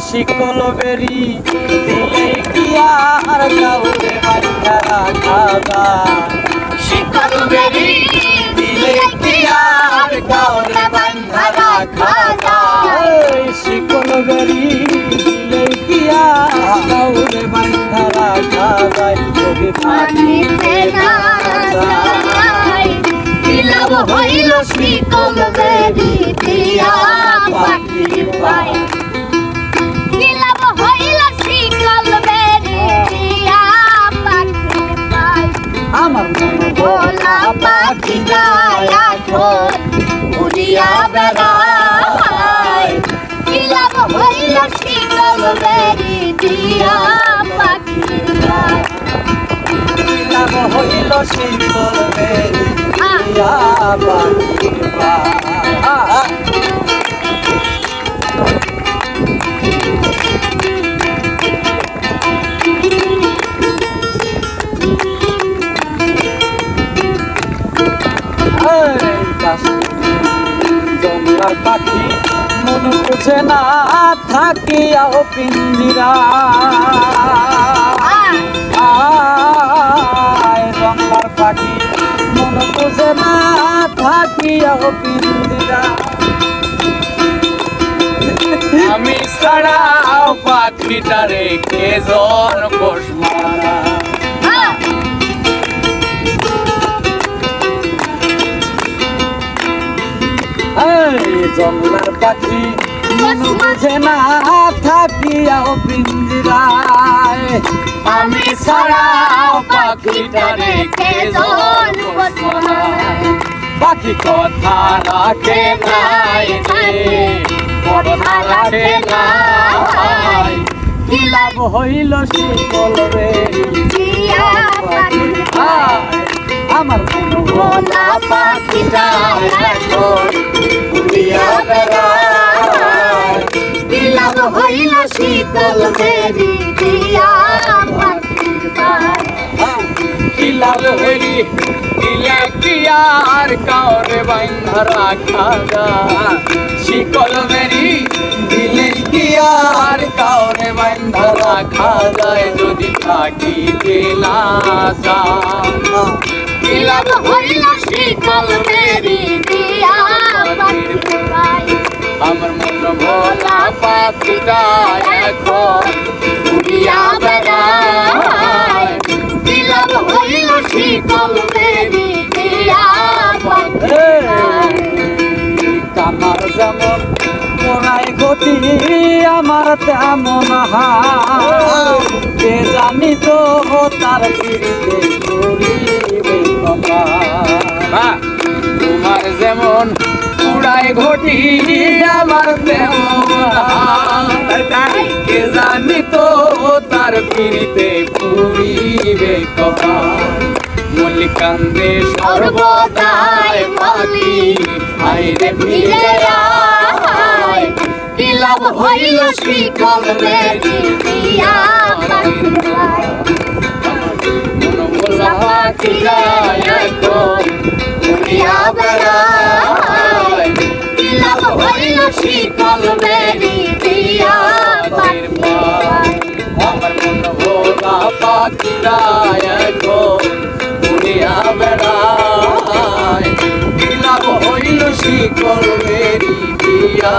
শিকল বেরি দিলে কি আর কাউরে বাঁধা রাখা যায়? শিকল বেরি দিলে কি আর কাউরে বাঁধা রাখা যায়? শিকল বেরি দিলে কি আর কাউরে বাঁধা রাখা যায়? যদি পানিতে না যায়, কি লাভ হইল শিকল বেরি দিয়া পাখির পায়? কি লাভ হইল শিকল বেরি দিয়া পাখির পায়? আমার মন ভোলা পাখিটা এখন উড়িয়া বেড়ায়। কি লাভ হইল শিকল বেরি দিয়া পাখির পায়? লাভ হইল শিকল বেরি দিয়া পাখির পায়। জঙ্গলার পাখি মন বুঝে না থাকিয়াও পিঞ্জিরা। জঙ্গলার পাখি মন বুঝে না থাকিয়াও পিঞ্জিরা। আমি ছাড়াও পাখিটারে কে জন কোষ মারা। জঙ্গলার পাখি মন বুঝে না থাকিয়াও পিঞ্জিরায়। আমি ছাড়াও পাখিটারে কে জন কোষ মারা। পাখি কথা রাখে নাই রে, কথা রাখে নাই। কি লাভ হইল শিকল বেরি দিয়া পাখির পায়? আমার মন ভোলা পাখিটা এখন উড়িয়া বেড়ায়। কি লাভ হইল শিকল বেরি দিয়া পাখির পায়? কি লাভ হইলি দিলে কি আর কাউরে বাঁধা রাখা যায়? শিকল বেরি দিলে কি আর কাউরে বাঁধা রাখা যায়? যদি থাকিতে না যায়, কি লাভ হইল শিকল বেরি দিয়া পাখির পায়? আমার মন ভোলা পাখিটা এখন উড়িয়া বেড়ায়। কি লাভ হইল শিকল বেরি দিয়া পাখির পায়? আমার যেমন মনাই গতি আমার তেমন হাল। কে জানি তো তার পিড়িতে করিবে কপাল। তোমার যেমন উড়াই ঘটি আমার তেমন হাল। কে জানি তো তার পিড়িতে পুরিবে কপাল। মল্লিকান্দে সর্বদাই পাখি আইরে ফিরে আয়। কি লাভ হইল শিকল বেরি দিয়া পাখির পায়? মন ভোলা পাখিরা এখন উড়িয়া বেড়ায়। কি লাভ হইল শিকল বেরি দিয়া পাখির পায়? আমার মন ভোলা পাখিরা এখন উড়িয়া বেড়ায়। কি লাভ হইল শিকল বেরি দিয়া